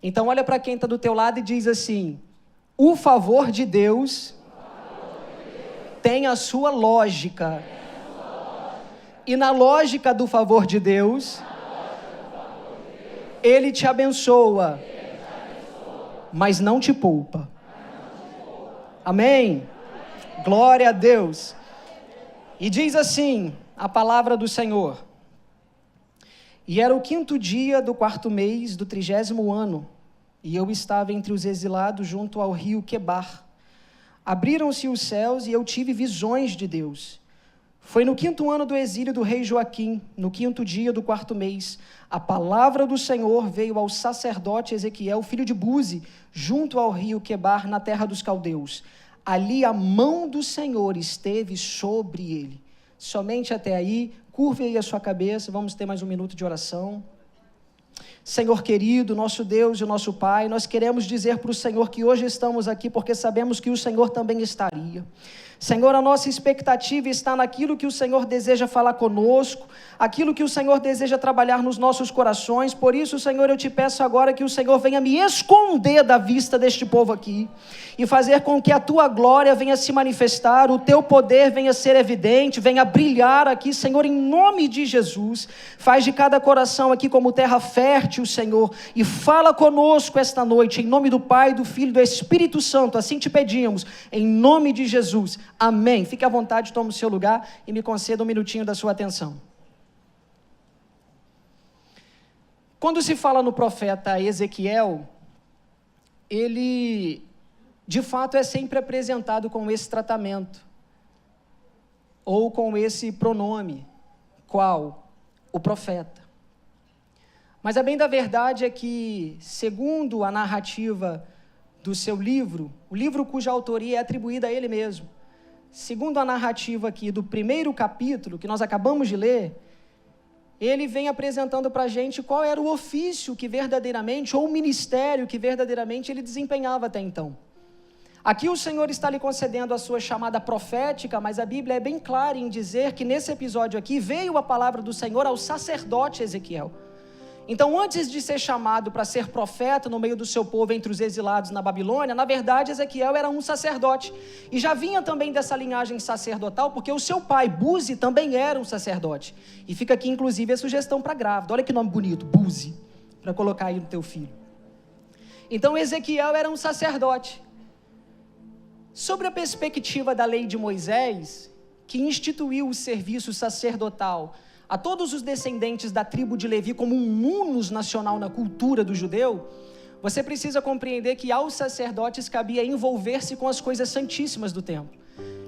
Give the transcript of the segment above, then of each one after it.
Então olha para quem está do teu lado e diz assim: o favor de Deus tem a sua lógica. E na lógica do favor de Deus, Ele te abençoa, mas não te poupa. Amém? Glória a Deus. E diz assim a palavra do Senhor: e era o 5º dia do 4º mês do 30º ano, e eu estava entre os exilados junto ao rio Quebar. Abriram-se os céus e eu tive visões de Deus. Foi no 5º ano do exílio do rei Joaquim, no 5º dia do 4º mês, a palavra do Senhor veio ao sacerdote Ezequiel, filho de Buzi, junto ao rio Quebar, na terra dos caldeus. Ali a mão do Senhor esteve sobre ele. Somente até aí, curve aí a sua cabeça, vamos ter mais um minuto de oração. Senhor querido, nosso Deus e nosso Pai, nós queremos dizer para o Senhor que hoje estamos aqui porque sabemos que o Senhor também estaria. Senhor, a nossa expectativa está naquilo que o Senhor deseja falar conosco, aquilo que o Senhor deseja trabalhar nos nossos corações. Por isso, Senhor, eu te peço agora que o Senhor venha me esconder da vista deste povo aqui e fazer com que a tua glória venha se manifestar, o teu poder venha ser evidente, venha brilhar aqui, Senhor, em nome de Jesus. Faz de cada coração aqui como terra fértil, Senhor, e fala conosco esta noite, em nome do Pai, do Filho e do Espírito Santo. Assim te pedimos, em nome de Jesus. Amém. Fique à vontade, tome o seu lugar e me conceda um minutinho da sua atenção. Quando se fala no profeta Ezequiel, ele, de fato, é sempre apresentado com esse tratamento, ou com esse pronome. Qual? O profeta. Mas a bem da verdade é que, segundo a narrativa do seu livro, o livro cuja autoria é atribuída a ele mesmo, segundo a narrativa aqui do 1º capítulo, que nós acabamos de ler, ele vem apresentando para a gente qual era o ofício que verdadeiramente, ou o ministério que verdadeiramente ele desempenhava até então. Aqui o Senhor está lhe concedendo a sua chamada profética, mas a Bíblia é bem clara em dizer que nesse episódio aqui veio a palavra do Senhor ao sacerdote Ezequiel. Então, antes de ser chamado para ser profeta no meio do seu povo entre os exilados na Babilônia, na verdade, Ezequiel era um sacerdote. E já vinha também dessa linhagem sacerdotal, porque o seu pai, Buzi, também era um sacerdote. E fica aqui, inclusive, a sugestão para grávida. Olha que nome bonito, Buzi, para colocar aí no teu filho. Então, Ezequiel era um sacerdote. Sobre a perspectiva da lei de Moisés, que instituiu o serviço sacerdotal a todos os descendentes da tribo de Levi como um munus nacional na cultura do judeu, você precisa compreender que aos sacerdotes cabia envolver-se com as coisas santíssimas do templo.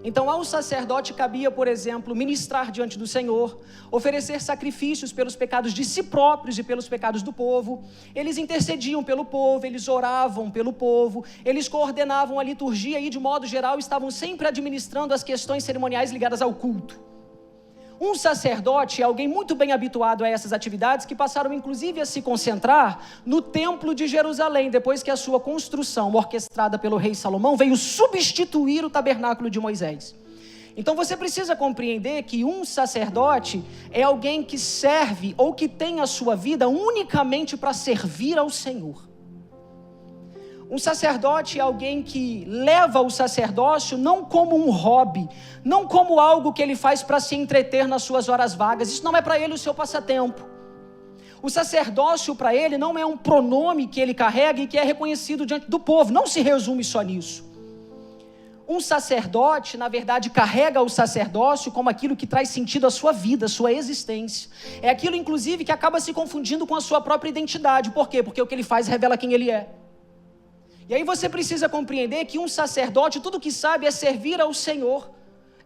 Então ao sacerdote cabia, por exemplo, ministrar diante do Senhor, oferecer sacrifícios pelos pecados de si próprios e pelos pecados do povo. Eles intercediam pelo povo, eles oravam pelo povo, eles coordenavam a liturgia e de modo geral estavam sempre administrando as questões cerimoniais ligadas ao culto. Um sacerdote é alguém muito bem habituado a essas atividades que passaram inclusive a se concentrar no templo de Jerusalém, depois que a sua construção, orquestrada pelo rei Salomão, veio substituir o tabernáculo de Moisés. Então você precisa compreender que um sacerdote é alguém que serve ou que tem a sua vida unicamente para servir ao Senhor. Um sacerdote é alguém que leva o sacerdócio não como um hobby, não como algo que ele faz para se entreter nas suas horas vagas. Isso não é para ele o seu passatempo. O sacerdócio para ele não é um pronome que ele carrega e que é reconhecido diante do povo. Não se resume só nisso. Um sacerdote, na verdade, carrega o sacerdócio como aquilo que traz sentido à sua vida, à sua existência. É aquilo, inclusive, que acaba se confundindo com a sua própria identidade. Por quê? Porque o que ele faz revela quem ele é. E aí você precisa compreender que um sacerdote, tudo que sabe é servir ao Senhor,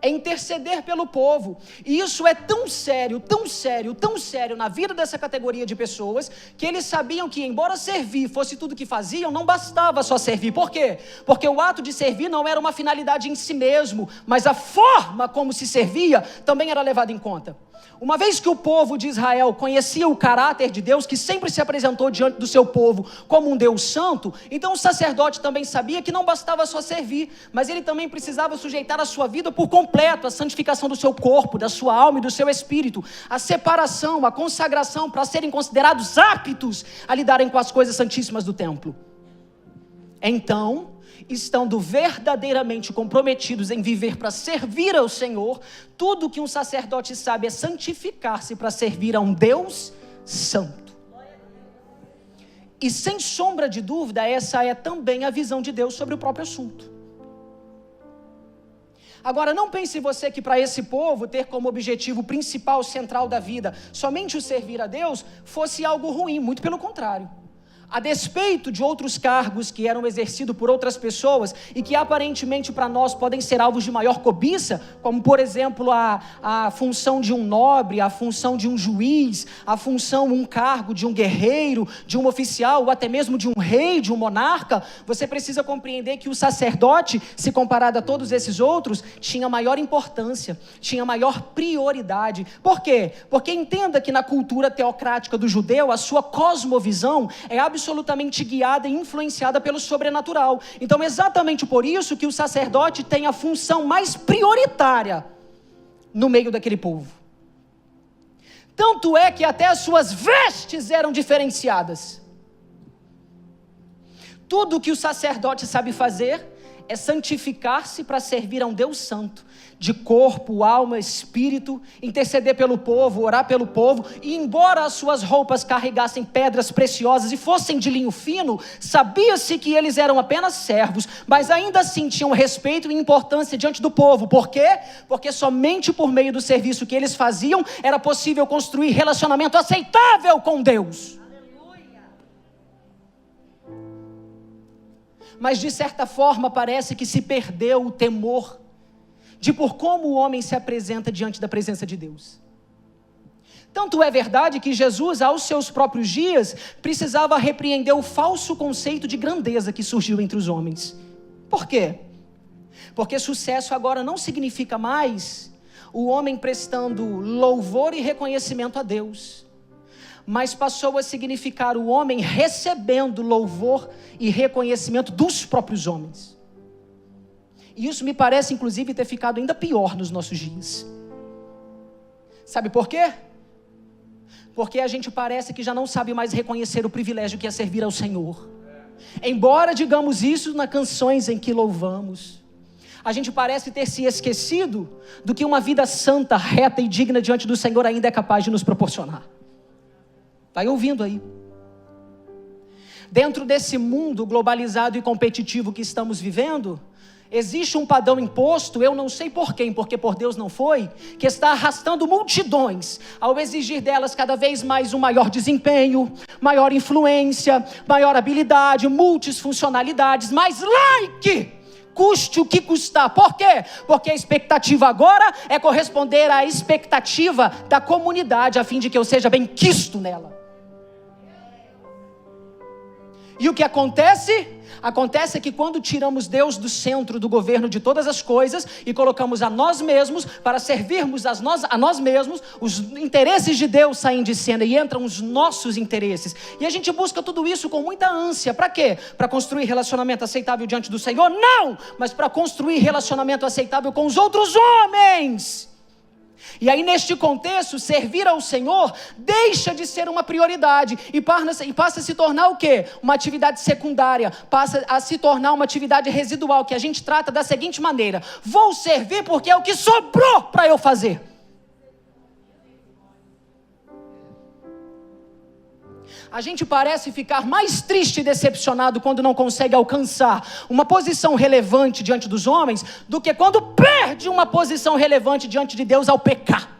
é interceder pelo povo. E isso é tão sério, tão sério, tão sério na vida dessa categoria de pessoas, que eles sabiam que, embora servir fosse tudo que faziam, não bastava só servir. Por quê? Porque o ato de servir não era uma finalidade em si mesmo, mas a forma como se servia também era levada em conta. Uma vez que o povo de Israel conhecia o caráter de Deus, que sempre se apresentou diante do seu povo como um Deus santo, então o sacerdote também sabia que não bastava só servir, mas ele também precisava sujeitar a sua vida por completo completo, a santificação do seu corpo, da sua alma e do seu espírito, a separação, a consagração para serem considerados aptos a lidarem com as coisas santíssimas do templo. Então, estando verdadeiramente comprometidos em viver para servir ao Senhor, tudo que um sacerdote sabe é santificar-se para servir a um Deus santo. E sem sombra de dúvida, essa é também a visão de Deus sobre o próprio assunto. Agora, não pense você que para esse povo ter como objetivo principal, central da vida, somente o servir a Deus, fosse algo ruim, muito pelo contrário. A despeito de outros cargos que eram exercidos por outras pessoas e que aparentemente para nós podem ser alvos de maior cobiça, como por exemplo a função de um nobre, a função de um juiz, a função, um cargo de um guerreiro, de um oficial ou até mesmo de um rei, de um monarca, você precisa compreender que o sacerdote, se comparado a todos esses outros, tinha maior importância, tinha maior prioridade. Por quê? Porque entenda que na cultura teocrática do judeu, a sua cosmovisão é absolutamente guiada e influenciada pelo sobrenatural. Então, exatamente por isso que o sacerdote tem a função mais prioritária no meio daquele povo. Tanto é que até as suas vestes eram diferenciadas. Tudo que o sacerdote sabe fazer é santificar-se para servir a um Deus santo, de corpo, alma, espírito, interceder pelo povo, orar pelo povo, e embora as suas roupas carregassem pedras preciosas e fossem de linho fino, sabia-se que eles eram apenas servos, mas ainda assim tinham respeito e importância diante do povo. Por quê? Porque somente por meio do serviço que eles faziam, era possível construir relacionamento aceitável com Deus. Mas de certa forma parece que se perdeu o temor de por como o homem se apresenta diante da presença de Deus. Tanto é verdade que Jesus, aos seus próprios dias, precisava repreender o falso conceito de grandeza que surgiu entre os homens. Por quê? Porque sucesso agora não significa mais o homem prestando louvor e reconhecimento a Deus, mas passou a significar o homem recebendo louvor e reconhecimento dos próprios homens. E isso me parece, inclusive, ter ficado ainda pior nos nossos dias. Sabe por quê? Porque a gente parece que já não sabe mais reconhecer o privilégio que é servir ao Senhor. Embora digamos isso nas canções em que louvamos, a gente parece ter se esquecido do que uma vida santa, reta e digna diante do Senhor ainda é capaz de nos proporcionar. Vai ouvindo aí. Dentro desse mundo globalizado e competitivo que estamos vivendo, existe um padrão imposto, eu não sei por quem, porque por Deus não foi, que está arrastando multidões, ao exigir delas cada vez mais um maior desempenho, maior influência, maior habilidade, multifuncionalidades, mais like, custe o que custar. Por quê? Porque a expectativa agora é corresponder à expectativa da comunidade, a fim de que eu seja bem quisto nela. E o que acontece? Acontece que quando tiramos Deus do centro do governo de todas as coisas e colocamos a nós mesmos para servirmos a nós mesmos, os interesses de Deus saem de cena e entram os nossos interesses. E a gente busca tudo isso com muita ânsia. Para quê? Para construir relacionamento aceitável diante do Senhor? Não! Mas para construir relacionamento aceitável com os outros homens. E aí, neste contexto, servir ao Senhor deixa de ser uma prioridade e passa a se tornar o quê? Uma atividade secundária, passa a se tornar uma atividade residual, que a gente trata da seguinte maneira: vou servir porque é o que sobrou para eu fazer. A gente parece ficar mais triste e decepcionado quando não consegue alcançar uma posição relevante diante dos homens do que quando perde uma posição relevante diante de Deus ao pecar.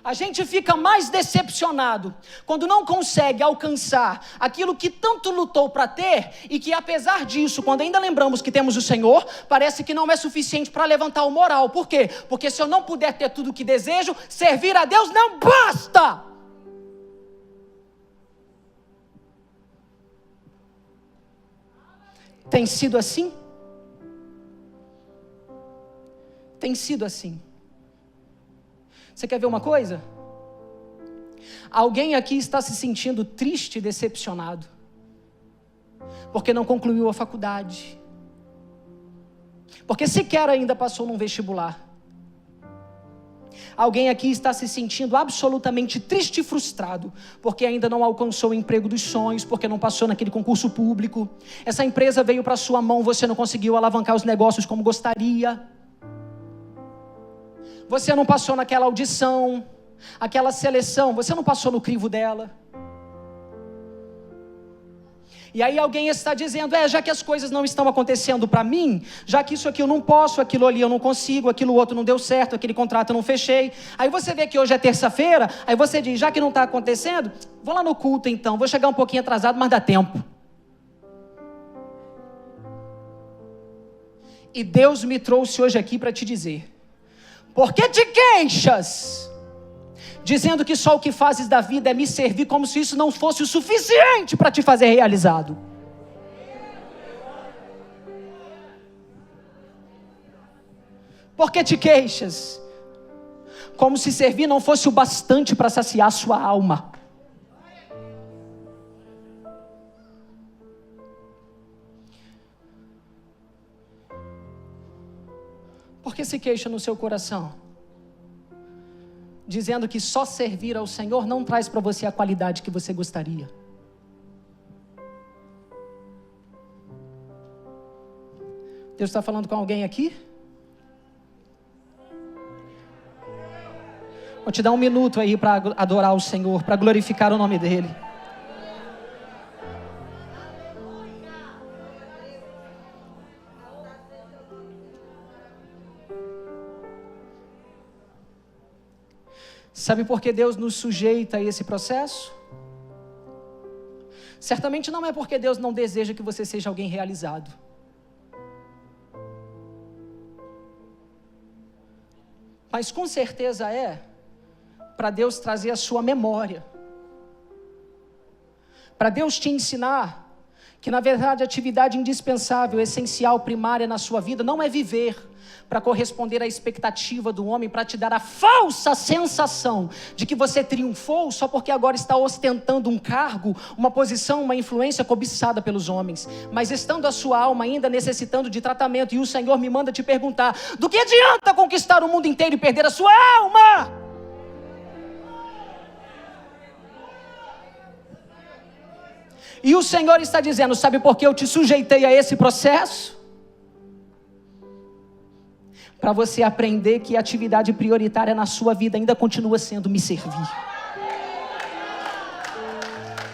A gente fica mais decepcionado quando não consegue alcançar aquilo que tanto lutou para ter e que, apesar disso, quando ainda lembramos que temos o Senhor, parece que não é suficiente para levantar o moral. Por quê? Porque se eu não puder ter tudo o que desejo, servir a Deus não basta. Tem sido assim? Tem sido assim. Você quer ver uma coisa? Alguém aqui está se sentindo triste e decepcionado porque não concluiu a faculdade, porque sequer ainda passou num vestibular. Alguém aqui está se sentindo absolutamente triste e frustrado, porque ainda não alcançou o emprego dos sonhos, porque não passou naquele concurso público. Essa empresa veio para sua mão, você não conseguiu alavancar os negócios como gostaria. Você não passou naquela audição, aquela seleção, você não passou no crivo dela. E aí alguém está dizendo, já que as coisas não estão acontecendo para mim, já que isso aqui eu não posso, aquilo ali eu não consigo, aquilo outro não deu certo, aquele contrato eu não fechei. Aí você vê que hoje é terça-feira, aí você diz, já que não está acontecendo, vou lá no culto então, vou chegar um pouquinho atrasado, mas dá tempo. E Deus me trouxe hoje aqui para te dizer, por que te queixas? Dizendo que só o que fazes da vida é me servir, como se isso não fosse o suficiente para te fazer realizado. Por que te queixas? Como se servir não fosse o bastante para saciar sua alma. Por que se queixa no seu coração? Dizendo que só servir ao Senhor não traz para você a qualidade que você gostaria. Deus está falando com alguém aqui? Vou te dar um minuto aí para adorar o Senhor, para glorificar o nome dEle. Sabe por que Deus nos sujeita a esse processo? Certamente não é porque Deus não deseja que você seja alguém realizado. Mas com certeza é para Deus trazer a sua memória. Para Deus te ensinar que na verdade a atividade indispensável, essencial, primária na sua vida não é viver para corresponder à expectativa do homem, para te dar a falsa sensação de que você triunfou só porque agora está ostentando um cargo, uma posição, uma influência cobiçada pelos homens, mas estando a sua alma ainda necessitando de tratamento. E o Senhor me manda te perguntar, do que adianta conquistar o mundo inteiro e perder a sua alma? E o Senhor está dizendo, sabe por que eu te sujeitei a esse processo? Para você aprender que a atividade prioritária na sua vida ainda continua sendo me servir.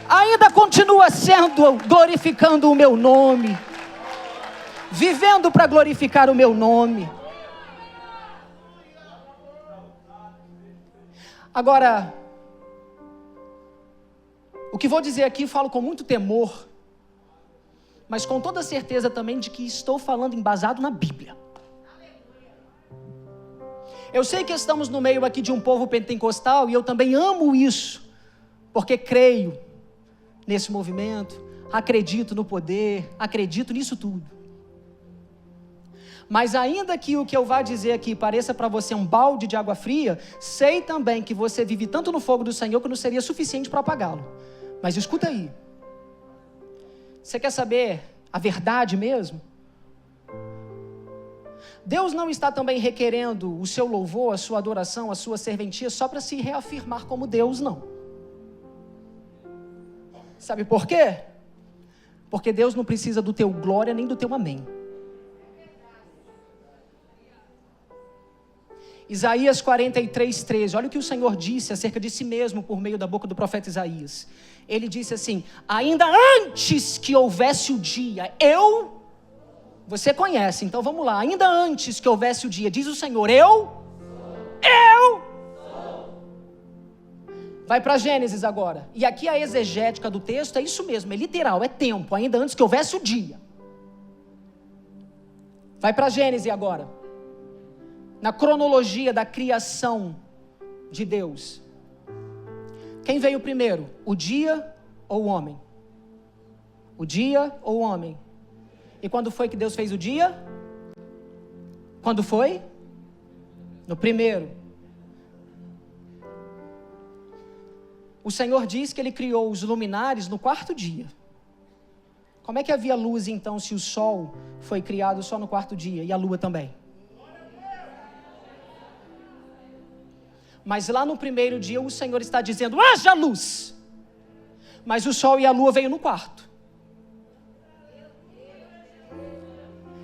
Ainda continua sendo glorificando o meu nome. Vivendo para glorificar o meu nome. Agora, o que vou dizer aqui, falo com muito temor, mas com toda certeza também de que estou falando embasado na Bíblia. Eu sei que estamos no meio aqui de um povo pentecostal e eu também amo isso, porque creio nesse movimento, acredito no poder, acredito nisso tudo. Mas ainda que o que eu vá dizer aqui pareça para você um balde de água fria, sei também que você vive tanto no fogo do Senhor que não seria suficiente para apagá-lo. Mas escuta aí, você quer saber a verdade mesmo? Deus não está também requerendo o seu louvor, a sua adoração, a sua serventia só para se reafirmar como Deus, não. Sabe por quê? Porque Deus não precisa do teu glória nem do teu amém. Isaías 43:13, olha o que o Senhor disse acerca de si mesmo por meio da boca do profeta Isaías. Ele disse assim, ainda antes que houvesse o dia, você conhece, então vamos lá, ainda antes que houvesse o dia, diz o Senhor, vai para Gênesis agora, e aqui a exegética do texto é isso mesmo, é literal, é tempo, ainda antes que houvesse o dia. Vai para Gênesis agora, na cronologia da criação de Deus. Quem veio primeiro, o dia ou o homem? O dia ou o homem? E quando foi que Deus fez o dia? Quando foi? No primeiro. O Senhor diz que Ele criou os luminares no quarto dia. Como é que havia luz então se o sol foi criado só no quarto dia e a lua também? Mas lá no primeiro dia o Senhor está dizendo, haja luz. Mas o sol e a lua veio no quarto.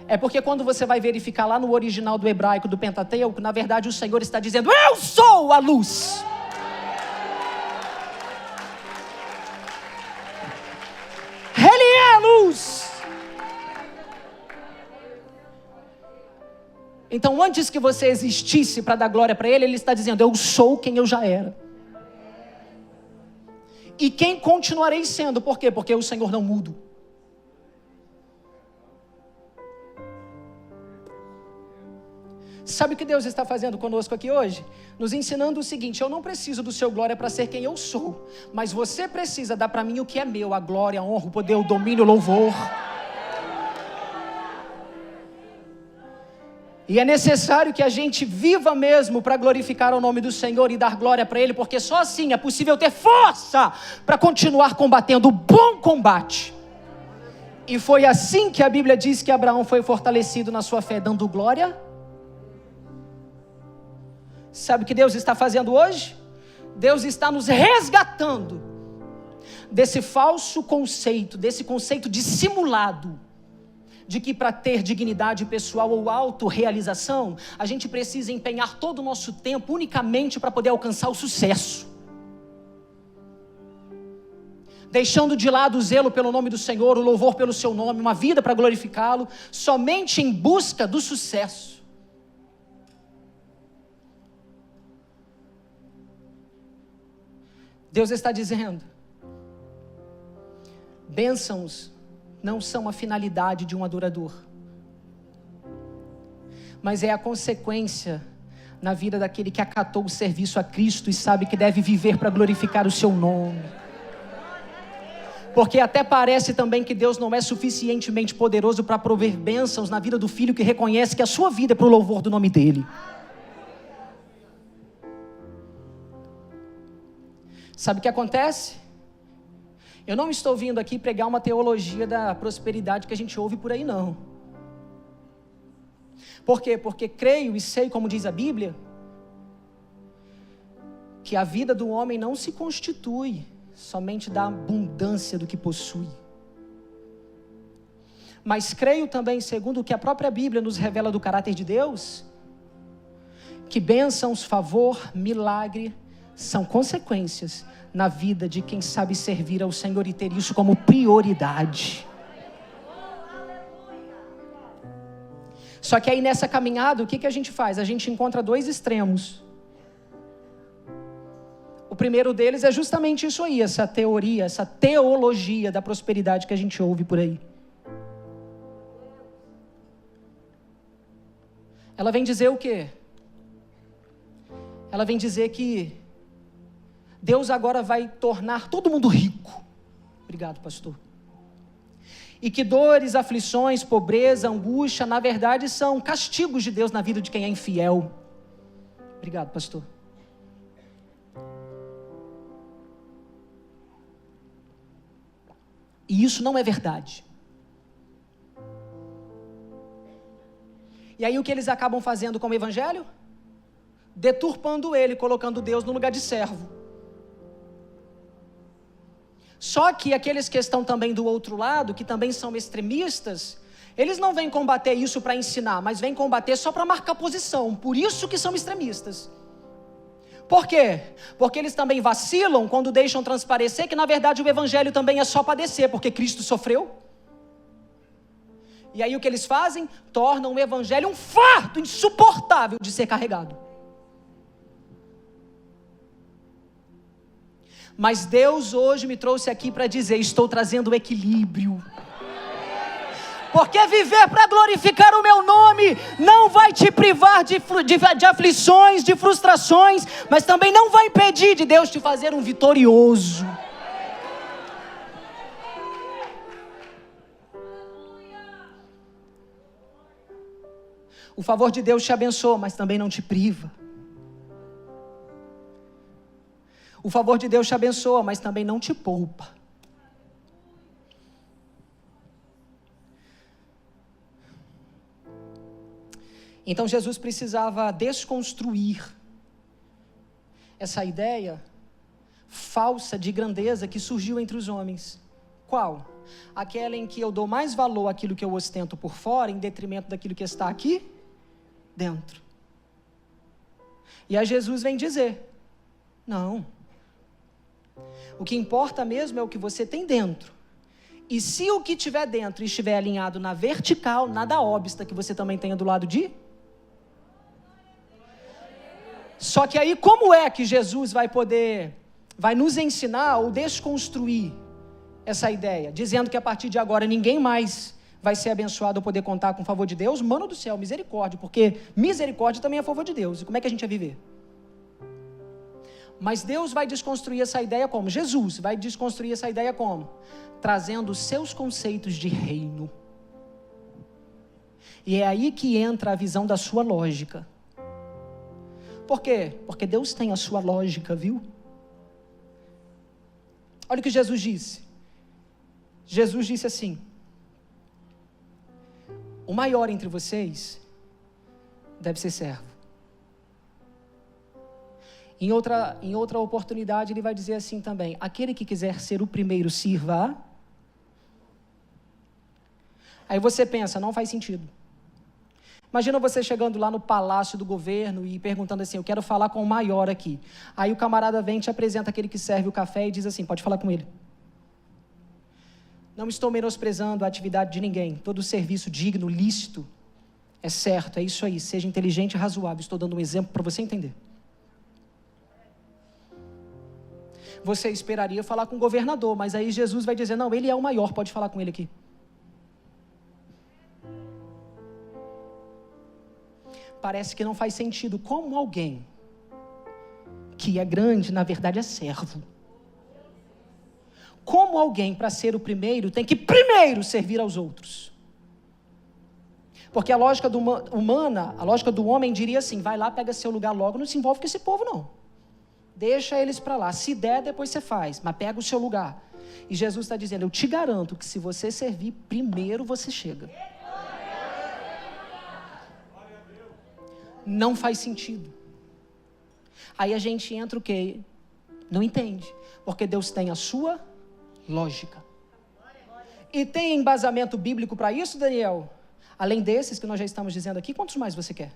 É porque quando você vai verificar lá no original do hebraico do Pentateuco, na verdade o Senhor está dizendo, eu sou a luz. Ele é a luz. Então antes que você existisse para dar glória para Ele, Ele está dizendo, eu sou quem eu já era. E quem continuarei sendo, por quê? Porque o Senhor não muda. Sabe o que Deus está fazendo conosco aqui hoje? Nos ensinando o seguinte, eu não preciso do seu glória para ser quem eu sou, mas você precisa dar para mim o que é meu, a glória, a honra, o poder, o domínio, o louvor. E é necessário que a gente viva mesmo para glorificar o nome do Senhor e dar glória para Ele, porque só assim é possível ter força para continuar combatendo o bom combate. E foi assim que a Bíblia diz que Abraão foi fortalecido na sua fé, dando glória. Sabe o que Deus está fazendo hoje? Deus está nos resgatando desse falso conceito, desse conceito dissimulado, de que para ter dignidade pessoal ou autorrealização, a gente precisa empenhar todo o nosso tempo unicamente para poder alcançar o sucesso. Deixando de lado o zelo pelo nome do Senhor, o louvor pelo seu nome, uma vida para glorificá-lo, somente em busca do sucesso. Deus está dizendo, bênçãos não são a finalidade de um adorador, mas é a consequência na vida daquele que acatou o serviço a Cristo e sabe que deve viver para glorificar o seu nome. Porque até parece também que Deus não é suficientemente poderoso para prover bênçãos na vida do filho que reconhece que a sua vida é para o louvor do nome dele. Sabe o que acontece? Eu não estou vindo aqui pregar uma teologia da prosperidade que a gente ouve por aí, não. Por quê? Porque creio e sei, como diz a Bíblia, que a vida do homem não se constitui somente da abundância do que possui. Mas creio também, segundo o que a própria Bíblia nos revela do caráter de Deus, que bênçãos, favor, milagre são consequências na vida de quem sabe servir ao Senhor e ter isso como prioridade. Só que aí nessa caminhada, o que a gente faz? A gente encontra dois extremos. O primeiro deles é justamente isso aí, essa teoria, essa teologia da prosperidade que a gente ouve por aí. Ela vem dizer o quê? Ela vem dizer que Deus agora vai tornar todo mundo rico. Obrigado, pastor. E que dores, aflições, pobreza, angústia, na verdade são castigos de Deus na vida de quem é infiel. Obrigado, pastor. E isso não é verdade. E aí o que eles acabam fazendo com o evangelho? Deturpando ele, colocando Deus no lugar de servo. Só que aqueles que estão também do outro lado, que também são extremistas, eles não vêm combater isso para ensinar, mas vêm combater só para marcar posição. Por isso que são extremistas. Por quê? Porque eles também vacilam quando deixam transparecer que na verdade o evangelho também é só padecer, porque Cristo sofreu. E aí o que eles fazem? Tornam o evangelho um fardo insuportável de ser carregado. Mas Deus hoje me trouxe aqui para dizer, estou trazendo equilíbrio. Porque viver para glorificar o meu nome não vai te privar de aflições, de frustrações, mas também não vai impedir de Deus te fazer um vitorioso. O favor de Deus te abençoa, mas também não te priva. O favor de Deus te abençoa, mas também não te poupa. Então Jesus precisava desconstruir essa ideia falsa de grandeza que surgiu entre os homens. Qual? Aquela em que eu dou mais valor àquilo que eu ostento por fora, em detrimento daquilo que está aqui dentro. E aí Jesus vem dizer, não, o que importa mesmo é o que você tem dentro. E se o que tiver dentro estiver alinhado na vertical, nada obsta que você também tenha do lado de... Só que aí como é que Jesus vai nos ensinar ou desconstruir essa ideia? Dizendo que a partir de agora ninguém mais vai ser abençoado ou poder contar com o favor de Deus? Mano do céu, misericórdia, porque misericórdia também é favor de Deus. E como é que a gente vai viver? Mas Deus vai desconstruir essa ideia como? Jesus vai desconstruir essa ideia como? Trazendo os seus conceitos de reino. E é aí que entra a visão da sua lógica. Por quê? Porque Deus tem a sua lógica, viu? Olha o que Jesus disse. Jesus disse assim: o maior entre vocês deve ser servo. Em outra oportunidade ele vai dizer assim também: aquele que quiser ser o primeiro, sirva. Aí você pensa, não faz sentido. Imagina você chegando lá no palácio do governo e perguntando assim: eu quero falar com o maior aqui. Aí o camarada vem e te apresenta aquele que serve o café e diz assim: pode falar com ele. Não estou menosprezando a atividade de ninguém. Todo serviço digno, lícito, é certo, é isso aí. Seja inteligente e razoável. Estou dando um exemplo para você entender. Você esperaria falar com o governador, mas aí Jesus vai dizer: não, ele é o maior, pode falar com ele aqui. Parece que não faz sentido. Como alguém que é grande, na verdade é servo. Como alguém, para ser o primeiro, tem que primeiro servir aos outros. Porque a lógica humana, a lógica do homem diria assim: vai lá, pega seu lugar logo, não se envolve com esse povo não. Deixa eles para lá, se der depois você faz, mas pega o seu lugar. E Jesus está dizendo: eu te garanto que se você servir primeiro, você chega. Não faz sentido. Aí a gente entra o quê? Não entende. Porque Deus tem a sua lógica. E tem embasamento bíblico para isso, Daniel? Além desses que nós já estamos dizendo aqui, quantos mais você quer?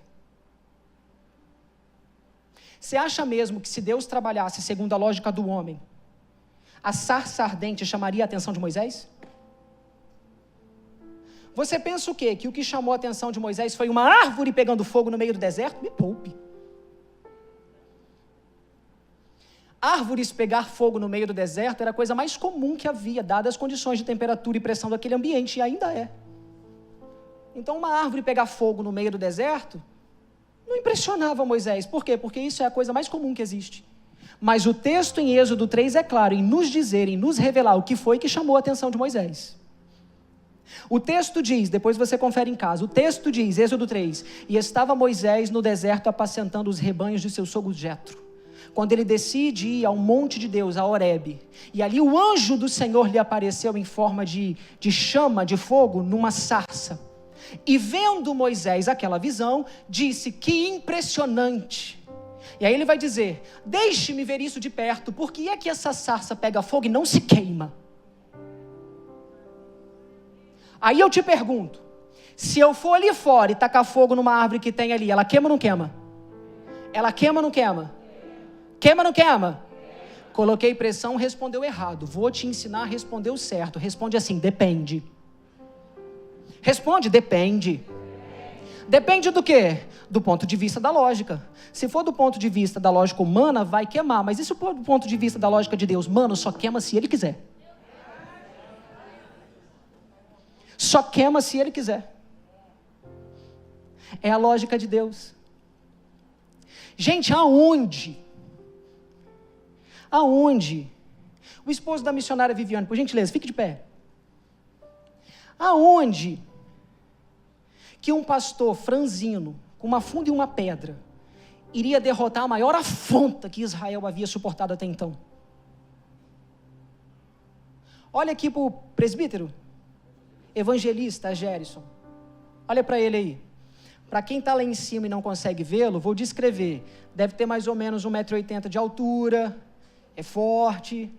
Você acha mesmo que se Deus trabalhasse segundo a lógica do homem, a sarça ardente chamaria a atenção de Moisés? Você pensa o quê? Que o que chamou a atenção de Moisés foi uma árvore pegando fogo no meio do deserto? Me poupe. Árvores pegar fogo no meio do deserto era a coisa mais comum que havia, dadas as condições de temperatura e pressão daquele ambiente, e ainda é. Então uma árvore pegar fogo no meio do deserto não impressionava Moisés. Por quê? Porque isso é a coisa mais comum que existe. Mas o texto em Êxodo 3 é claro em nos dizer, em nos revelar o que foi que chamou a atenção de Moisés. O texto diz, depois você confere em casa, o texto diz, Êxodo 3, e estava Moisés no deserto apacentando os rebanhos de seu sogro Jetro, quando ele decide ir ao monte de Deus, a Horebe, e ali o anjo do Senhor lhe apareceu em forma de chama, de fogo, numa sarça, e vendo Moisés aquela visão, disse: que impressionante. E aí ele vai dizer: deixe-me ver isso de perto, porque é que essa sarça pega fogo e não se queima? Aí eu te pergunto, se eu for ali fora e tacar fogo numa árvore que tem ali, ela queima ou não queima? Ela queima ou não queima? Queima ou não queima? Coloquei pressão, respondeu errado. Vou te ensinar a responder o certo. Responde assim: depende. Responde: depende. Depende do quê? Do ponto de vista da lógica. Se for do ponto de vista da lógica humana, vai queimar. Mas e se for do ponto de vista da lógica de Deus? Mano, só queima se Ele quiser. Só queima se Ele quiser. É a lógica de Deus. Gente, aonde? O esposo da missionária Viviane, por gentileza, fique de pé. Aonde que um pastor franzino, com uma funda e uma pedra, iria derrotar a maior afronta que Israel havia suportado até então? Olha aqui para o presbítero, evangelista Gerson. Olha para ele aí. Para quem está lá em cima e não consegue vê-lo, vou descrever. Deve ter mais ou menos 1,80 m de altura, é forte.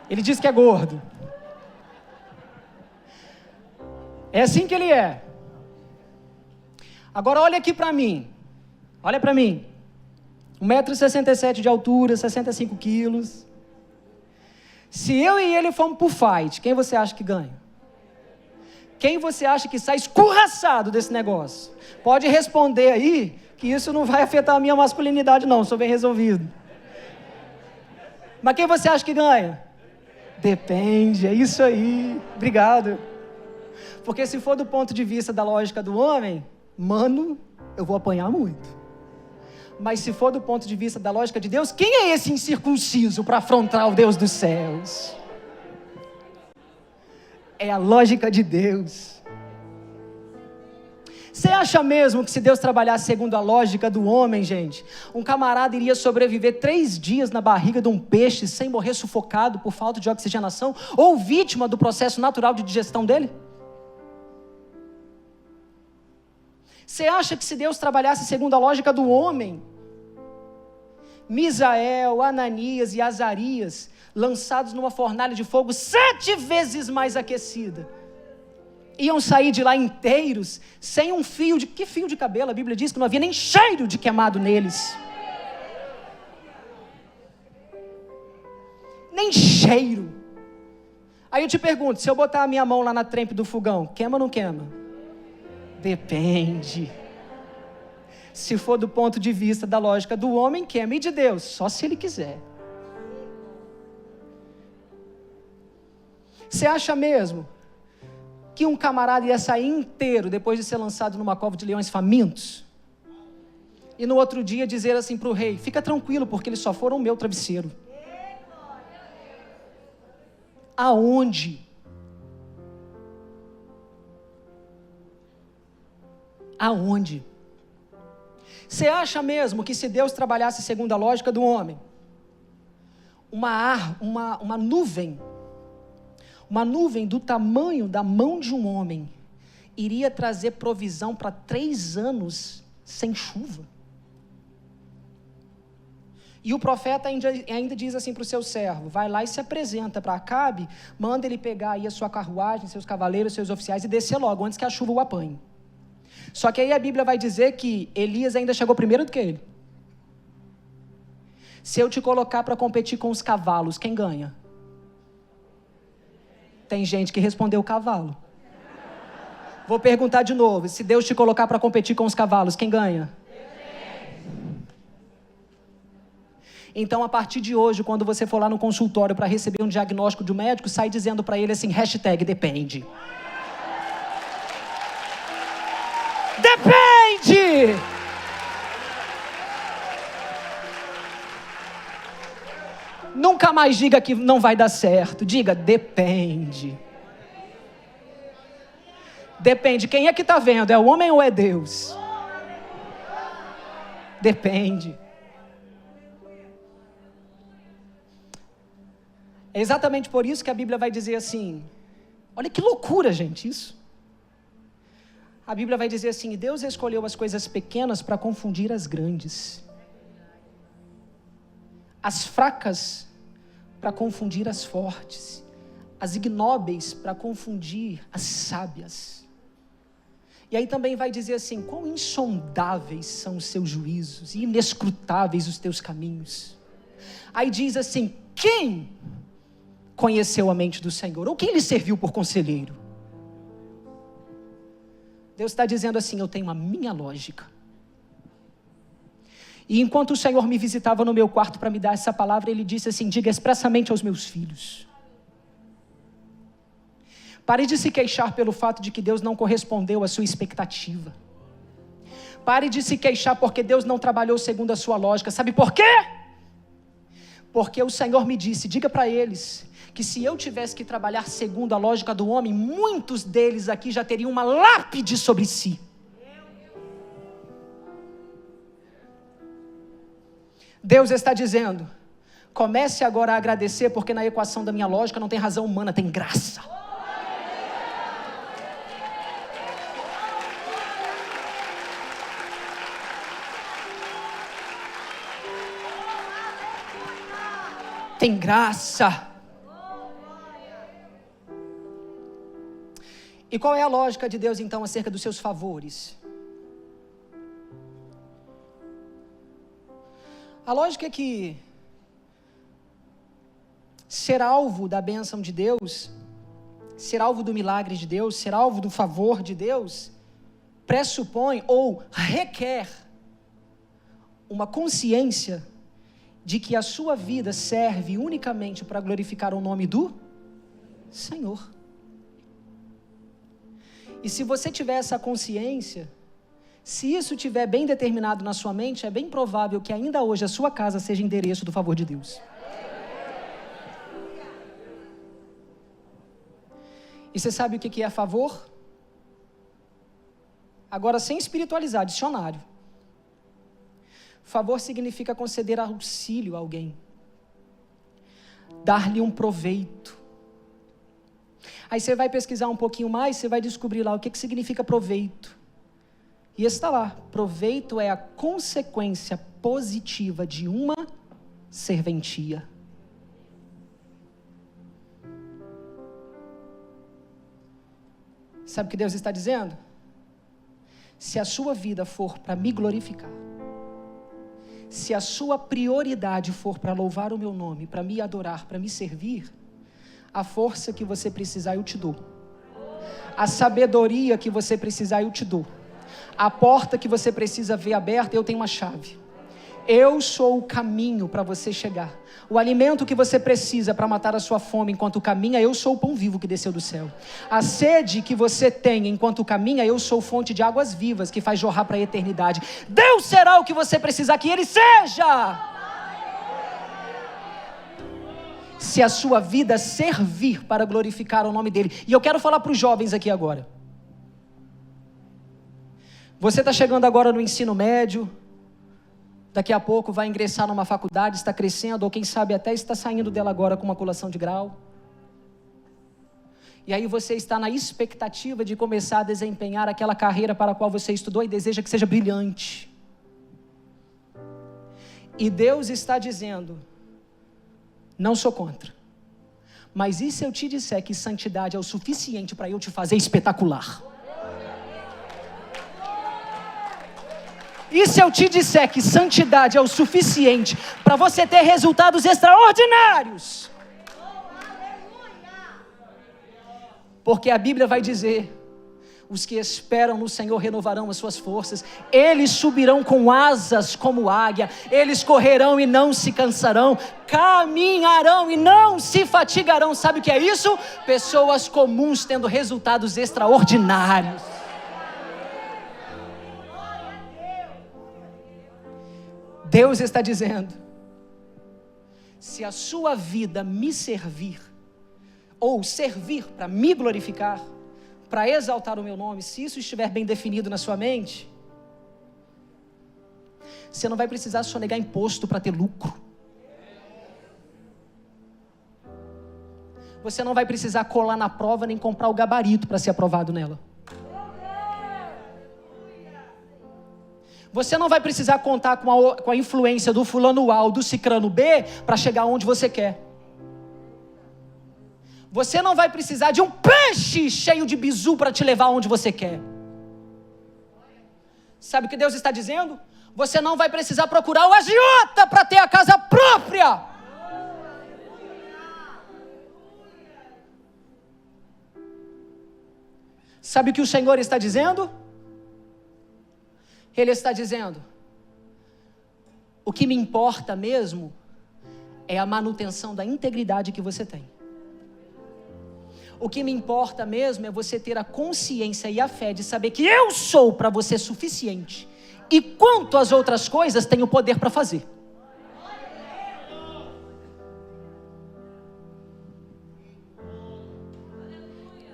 Ele diz que é gordo. É assim que ele é. Agora olha aqui para mim. Olha para mim. 1,67 m de altura, 65 quilos. Se eu e ele formos pro fight, quem você acha que ganha? Quem você acha que sai escorraçado desse negócio? Pode responder aí, que isso não vai afetar a minha masculinidade não, sou bem resolvido. Mas quem você acha que ganha? Depende, é isso aí. Obrigado. Porque se for do ponto de vista da lógica do homem, mano, eu vou apanhar muito. Mas se for do ponto de vista da lógica de Deus, quem é esse incircunciso para afrontar o Deus dos céus? É a lógica de Deus. Você acha mesmo que se Deus trabalhasse segundo a lógica do homem, gente, um camarada iria sobreviver 3 dias na barriga de um peixe sem morrer sufocado por falta de oxigenação ou vítima do processo natural de digestão dele? Você acha que se Deus trabalhasse segundo a lógica do homem, Misael, Ananias e Azarias, lançados numa fornalha de fogo 7 vezes mais aquecida, iam sair de lá inteiros, sem um fio de... Que fio de cabelo? A Bíblia diz que não havia nem cheiro de queimado neles. Nem cheiro. Aí eu te pergunto, se eu botar a minha mão lá na trempe do fogão, queima ou não queima? Depende. Se for do ponto de vista da lógica do homem, queima, e de Deus, só se Ele quiser. Você acha mesmo que um camarada ia sair inteiro depois de ser lançado numa cova de leões famintos? E no outro dia dizer assim para o rei, fica tranquilo, porque eles só foram o meu travesseiro. Aonde? Aonde? Você acha mesmo que se Deus trabalhasse segundo a lógica do homem, uma nuvem do tamanho da mão de um homem, iria trazer provisão para 3 anos sem chuva? E o profeta ainda diz assim para o seu servo, vai lá e se apresenta para Acabe, manda ele pegar aí a sua carruagem, seus cavaleiros, seus oficiais e descer logo, antes que a chuva o apanhe. Só que aí a Bíblia vai dizer que Elias ainda chegou primeiro do que ele. Se eu te colocar para competir com os cavalos, quem ganha? Tem gente que respondeu cavalo. Vou perguntar de novo, se Deus te colocar para competir com os cavalos, quem ganha? Então, a partir de hoje, quando você for lá no consultório para receber um diagnóstico de um médico, sai dizendo para ele assim, #depende. Depende! Nunca mais diga que não vai dar certo, diga depende. Depende, quem é que está vendo? É o homem ou é Deus? Depende. É exatamente por isso que a Bíblia vai dizer assim, olha que loucura, gente, isso. A Bíblia vai dizer assim, Deus escolheu as coisas pequenas para confundir as grandes. As fracas para confundir as fortes. As ignóbeis para confundir as sábias. E aí também vai dizer assim, quão insondáveis são os seus juízos e inescrutáveis os teus caminhos. Aí diz assim, quem conheceu a mente do Senhor? Ou quem lhe serviu por conselheiro? Deus está dizendo assim, eu tenho a minha lógica. E enquanto o Senhor me visitava no meu quarto para me dar essa palavra, Ele disse assim, diga expressamente aos meus filhos. Pare de se queixar pelo fato de que Deus não correspondeu à sua expectativa. Pare de se queixar porque Deus não trabalhou segundo a sua lógica. Sabe por quê? Porque o Senhor me disse, diga para eles, que se eu tivesse que trabalhar segundo a lógica do homem, muitos deles aqui já teriam uma lápide sobre si. Deus está dizendo, comece agora a agradecer, porque na equação da minha lógica não tem razão humana, tem graça. tem graça. E qual é a lógica de Deus, então, acerca dos seus favores? A lógica é que ser alvo da bênção de Deus, ser alvo do milagre de Deus, ser alvo do favor de Deus, pressupõe ou requer uma consciência de que a sua vida serve unicamente para glorificar o nome do Senhor. E se você tiver essa consciência, se isso estiver bem determinado na sua mente, é bem provável que ainda hoje a sua casa seja endereço do favor de Deus. E você sabe o que é favor? Agora, sem espiritualizar, dicionário. Favor significa conceder auxílio a alguém, dar-lhe um proveito. Aí você vai pesquisar um pouquinho mais, você vai descobrir lá o que significa proveito. E está lá, proveito é a consequência positiva de uma serventia. Sabe o que Deus está dizendo? Se a sua vida for para me glorificar, se a sua prioridade for para louvar o meu nome, para me adorar, para me servir, a força que você precisar eu te dou. A sabedoria que você precisar eu te dou. A porta que você precisa ver aberta, eu tenho uma chave. Eu sou o caminho para você chegar. O alimento que você precisa para matar a sua fome enquanto caminha, eu sou o pão vivo que desceu do céu. A sede que você tem enquanto caminha, eu sou fonte de águas vivas que faz jorrar para a eternidade. Deus será o que você precisar que Ele seja. Se a sua vida servir para glorificar o nome dEle. E eu quero falar para os jovens aqui agora. Você está chegando agora no ensino médio, daqui a pouco vai ingressar numa faculdade, está crescendo, ou quem sabe até está saindo dela agora com uma colação de grau. E aí você está na expectativa de começar a desempenhar aquela carreira para a qual você estudou e deseja que seja brilhante. E Deus está dizendo, não sou contra, mas e se eu te disser que santidade é o suficiente para eu te fazer espetacular? E se eu te disser que santidade é o suficiente para você ter resultados extraordinários? Porque a Bíblia vai dizer, os que esperam no Senhor renovarão as suas forças, eles subirão com asas como águia, eles correrão e não se cansarão, caminharão e não se fatigarão. Sabe o que é isso? Pessoas comuns tendo resultados extraordinários. Deus está dizendo, se a sua vida me servir, ou servir para me glorificar, para exaltar o meu nome, se isso estiver bem definido na sua mente, você não vai precisar sonegar imposto para ter lucro. Você não vai precisar colar na prova, nem comprar o gabarito para ser aprovado nela. Você não vai precisar contar com a influência do fulano A ou do cicrano B para chegar onde você quer. Você não vai precisar de um peixe cheio de bizu para te levar onde você quer. Sabe o que Deus está dizendo? Você não vai precisar procurar o agiota para ter a casa própria. Sabe o que o Senhor está dizendo? Ele está dizendo, o que me importa mesmo é a manutenção da integridade que você tem. O que me importa mesmo é você ter a consciência e a fé de saber que eu sou para você suficiente. E quanto às outras coisas, tenho poder para fazer.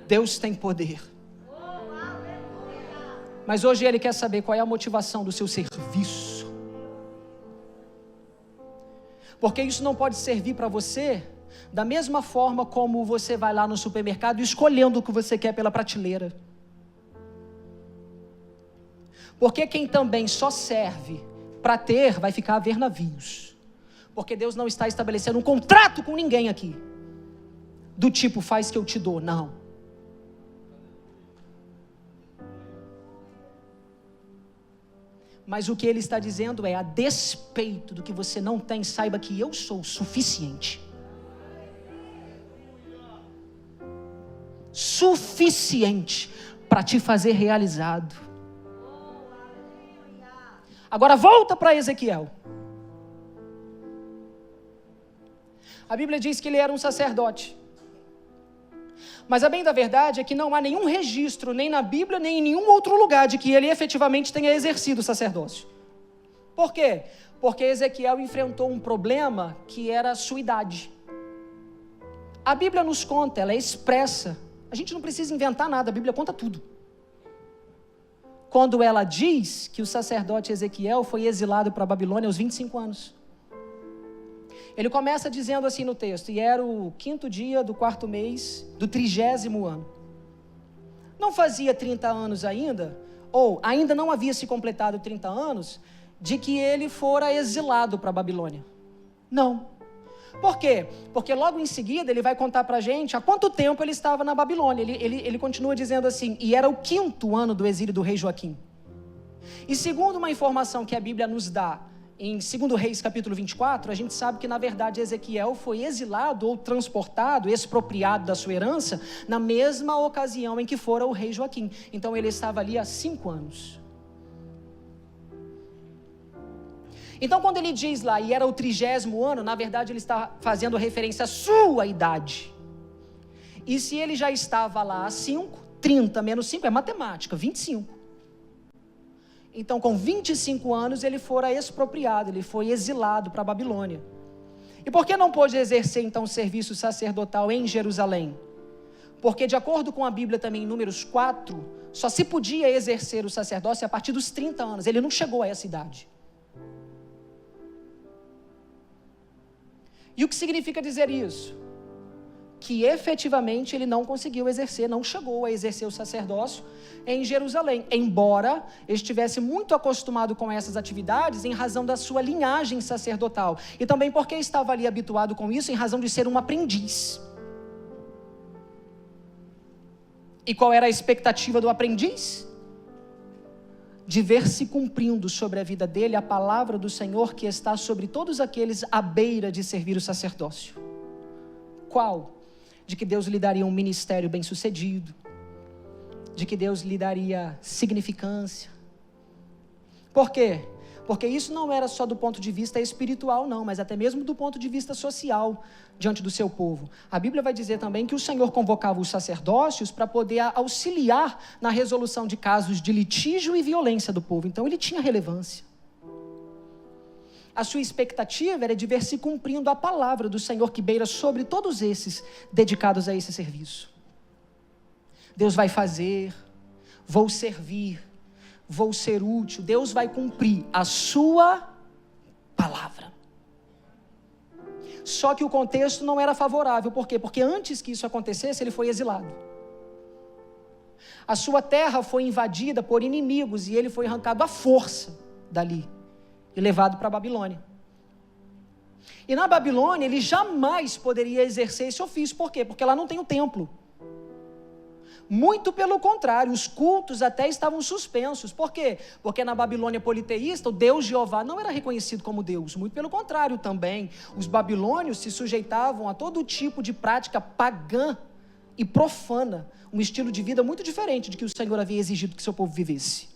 Deus tem poder. Mas hoje Ele quer saber qual é a motivação do seu serviço. Porque isso não pode servir para você da mesma forma como você vai lá no supermercado escolhendo o que você quer pela prateleira. Porque quem também só serve para ter, vai ficar a ver navios. Porque Deus não está estabelecendo um contrato com ninguém aqui, do tipo, faz que eu te dou, não. Mas o que Ele está dizendo é, a despeito do que você não tem, saiba que eu sou o suficiente. Suficiente para te fazer realizado. Agora volta para Ezequiel. A Bíblia diz que ele era um sacerdote. Mas a bem da verdade é que não há nenhum registro, nem na Bíblia, nem em nenhum outro lugar, de que ele efetivamente tenha exercido o sacerdócio. Por quê? Porque Ezequiel enfrentou um problema que era a sua idade. A Bíblia nos conta, ela é expressa. A gente não precisa inventar nada, a Bíblia conta tudo. Quando ela diz que o sacerdote Ezequiel foi exilado para a Babilônia aos 25 anos. Ele começa dizendo assim no texto, e era o 5º dia do 4º mês do 30º ano. Não fazia 30 anos ainda, ou ainda não havia se completado 30 anos, de que ele fora exilado para a Babilônia. Não. Por quê? Porque logo em seguida ele vai contar para a gente há quanto tempo ele estava na Babilônia. Ele continua dizendo assim, e era o 5º ano do exílio do rei Joaquim. E segundo uma informação que a Bíblia nos dá, em 2 Reis capítulo 24, a gente sabe que na verdade Ezequiel foi exilado ou transportado, expropriado da sua herança, na mesma ocasião em que fora o rei Joaquim. Então ele estava ali há 5 anos. Então quando ele diz lá, e era o 30º ano, na verdade ele está fazendo referência à sua idade. E se ele já estava lá há 5, 30 menos 5 é matemática, 25. Então, com 25 anos, ele fora expropriado, ele foi exilado para a Babilônia. E por que não pôde exercer, então, o serviço sacerdotal em Jerusalém? Porque, de acordo com a Bíblia também, em Números 4, só se podia exercer o sacerdócio a partir dos 30 anos. Ele não chegou a essa idade. E o que significa dizer isso? Que efetivamente ele não conseguiu exercer, não chegou a exercer o sacerdócio em Jerusalém, embora estivesse muito acostumado com essas atividades em razão da sua linhagem sacerdotal, e também porque estava ali habituado com isso em razão de ser um aprendiz. E qual era a expectativa do aprendiz? De ver se cumprindo sobre a vida dele a palavra do Senhor que está sobre todos aqueles à beira de servir o sacerdócio. Qual? De que Deus lhe daria um ministério bem-sucedido, de que Deus lhe daria significância. Por quê? Porque isso não era só do ponto de vista espiritual, não, mas até mesmo do ponto de vista social diante do seu povo. A Bíblia vai dizer também que o Senhor convocava os sacerdócios para poder auxiliar na resolução de casos de litígio e violência do povo. Então ele tinha relevância. A sua expectativa era de ver se cumprindo a palavra do Senhor que beira sobre todos esses dedicados a esse serviço. Deus vai fazer, vou servir, vou ser útil. Deus vai cumprir a sua palavra. Só que o contexto não era favorável. Por quê? Porque antes que isso acontecesse, ele foi exilado. A sua terra foi invadida por inimigos e ele foi arrancado à força dali e levado para a Babilônia. E na Babilônia ele jamais poderia exercer esse ofício. Por quê? Porque lá não tem o templo. Muito pelo contrário, os cultos até estavam suspensos. Por quê? Porque na Babilônia politeísta, o Deus Jeová não era reconhecido como Deus. Muito pelo contrário também. Os babilônios se sujeitavam a todo tipo de prática pagã e profana. Um estilo de vida muito diferente de que o Senhor havia exigido que seu povo vivesse.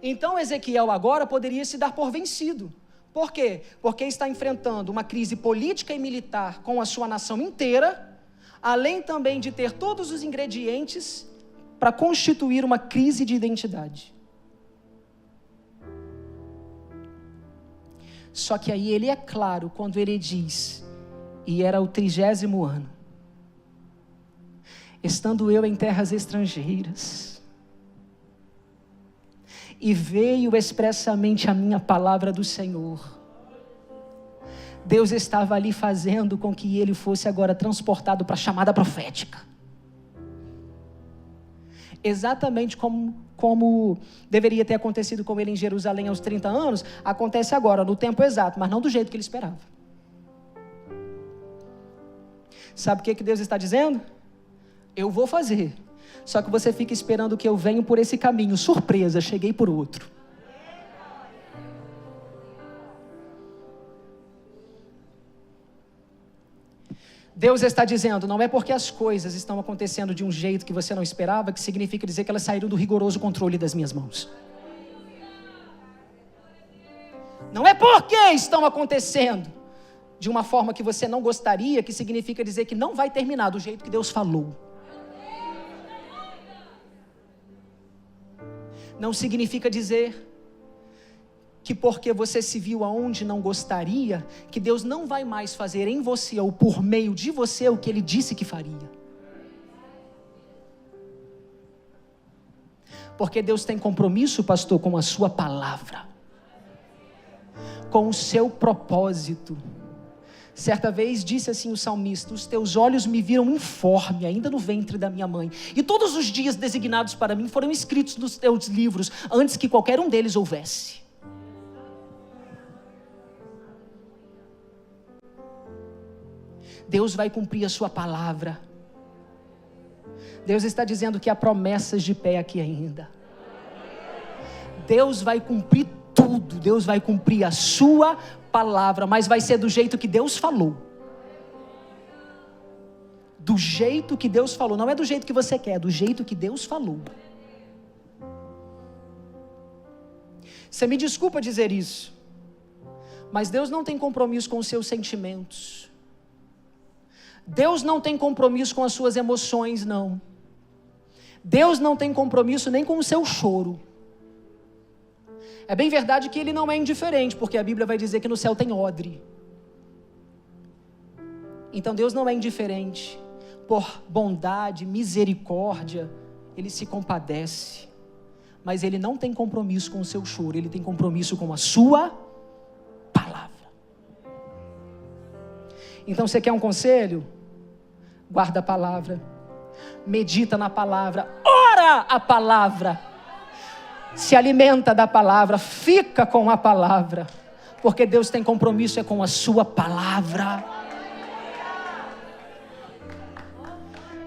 Então Ezequiel agora poderia se dar por vencido. Por quê? Porque está enfrentando uma crise política e militar com a sua nação inteira, além também de ter todos os ingredientes para constituir uma crise de identidade. Só que aí ele é claro quando ele diz, e era o 30º ano, estando eu em terras estrangeiras, e veio expressamente a minha palavra do Senhor. Deus estava ali fazendo com que ele fosse agora transportado para a chamada profética. exatamente como deveria ter acontecido com ele em Jerusalém aos 30 anos, acontece agora, no tempo exato, mas não do jeito que ele esperava. Sabe o que Deus está dizendo? Eu vou fazer, só que você fica esperando que eu venho por esse caminho, surpresa, cheguei por outro. Deus está dizendo, não é porque as coisas estão acontecendo de um jeito que você não esperava, que significa dizer que elas saíram do rigoroso controle das minhas mãos. Não é porque estão acontecendo de uma forma que você não gostaria, que significa dizer que não vai terminar do jeito que Deus falou. Não significa dizer que porque você se viu aonde não gostaria, que Deus não vai mais fazer em você ou por meio de você o que Ele disse que faria. Porque Deus tem compromisso, pastor, com a sua palavra, com o seu propósito. Certa vez disse assim o salmista, os teus olhos me viram informe, ainda no ventre da minha mãe, e todos os dias designados para mim foram escritos nos teus livros, antes que qualquer um deles houvesse. Deus vai cumprir a sua palavra. Deus está dizendo que há promessas de pé aqui ainda. Deus vai cumprir tudo. Deus vai cumprir a sua palavra, mas vai ser do jeito que Deus falou. Do jeito que Deus falou. Não é do jeito que você quer, é do jeito que Deus falou. Você me desculpa dizer isso, mas Deus não tem compromisso com os seus sentimentos. Deus não tem compromisso com as suas emoções, não. Deus não tem compromisso nem com o seu choro. É bem verdade que Ele não é indiferente, porque a Bíblia vai dizer que no céu tem odre. Então Deus não é indiferente. Por bondade, misericórdia, Ele se compadece. Mas Ele não tem compromisso com o seu choro, Ele tem compromisso com a sua palavra. Então você quer um conselho? Guarda a palavra, medita na palavra, ora a palavra, se alimenta da palavra, fica com a palavra, porque Deus tem compromisso com a sua palavra.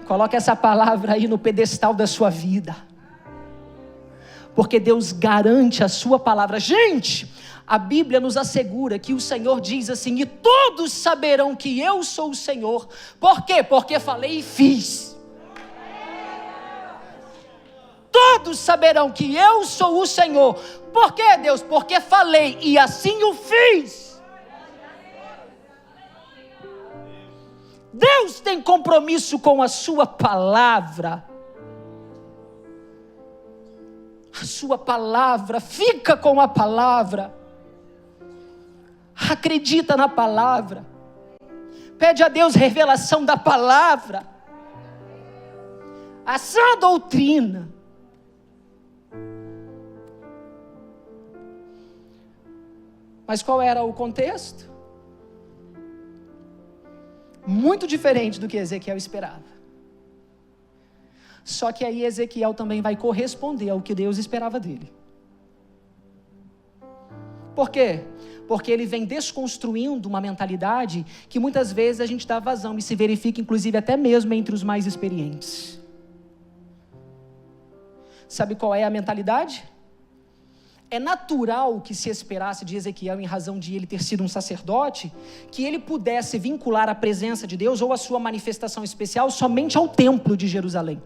Coloque essa palavra aí no pedestal da sua vida, porque Deus garante a sua palavra. Gente, a Bíblia nos assegura que o Senhor diz assim, e todos saberão que eu sou o Senhor. Por quê? Porque falei e fiz. Todos saberão que eu sou o Senhor. Por quê, Deus? Porque falei e assim o fiz. Deus tem compromisso com a sua palavra. A sua palavra, fica com a palavra. Acredita na palavra. Pede a Deus revelação da palavra. A sã doutrina. Mas qual era o contexto? Muito diferente do que Ezequiel esperava. Só que aí Ezequiel também vai corresponder ao que Deus esperava dele. Por quê? Porque ele vem desconstruindo uma mentalidade que muitas vezes a gente dá vazão e se verifica inclusive até mesmo entre os mais experientes. Sabe qual é a mentalidade? É natural que se esperasse de Ezequiel, em razão de ele ter sido um sacerdote, que ele pudesse vincular a presença de Deus ou a sua manifestação especial somente ao templo de Jerusalém.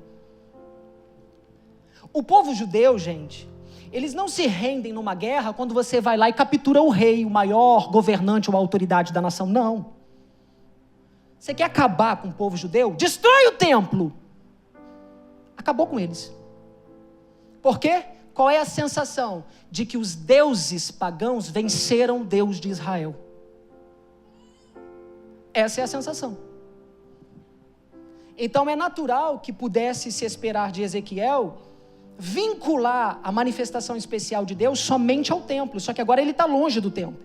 O povo judeu, gente, eles não se rendem numa guerra quando você vai lá e captura o rei, o maior governante ou autoridade da nação. Não. Você quer acabar com o povo judeu? Destrói o templo. Acabou com eles. Por quê? Qual é a sensação? De que os deuses pagãos venceram o Deus de Israel. Essa é a sensação. Então é natural que pudesse se esperar de Ezequiel vincular a manifestação especial de Deus somente ao templo, só que agora ele está longe do templo.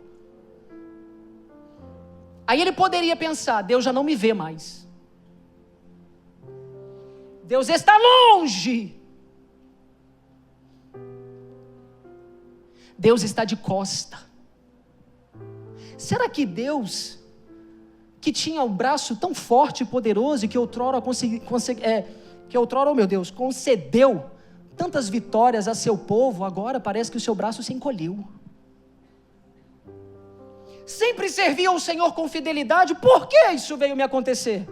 Aí ele poderia pensar, Deus já não me vê mais. Deus está longe. Deus está de costa. Será que Deus, que tinha um braço tão forte e poderoso e que outrora concedeu tantas vitórias a seu povo, agora parece que o seu braço se encolheu? Sempre servia ao Senhor com fidelidade, por que isso veio me acontecer?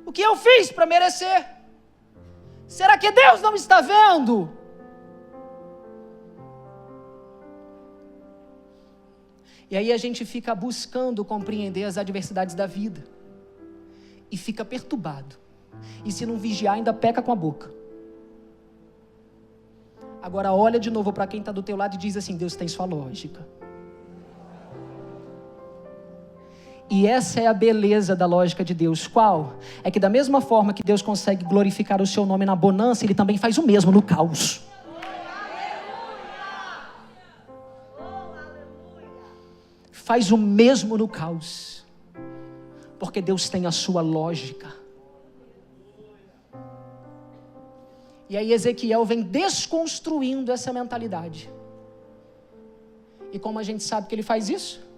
O que eu fiz para merecer? Será que Deus não está vendo? E aí a gente fica buscando compreender as adversidades da vida. E fica perturbado. E se não vigiar, ainda peca com a boca. Agora olha de novo para quem está do teu lado e diz assim: Deus tem sua lógica. E essa é a beleza da lógica de Deus. Qual? É que da mesma forma que Deus consegue glorificar o seu nome na bonança, Ele também faz o mesmo no caos. Faz o mesmo no caos. Porque Deus tem a sua lógica. E aí Ezequiel vem desconstruindo essa mentalidade. E como a gente sabe que ele faz isso?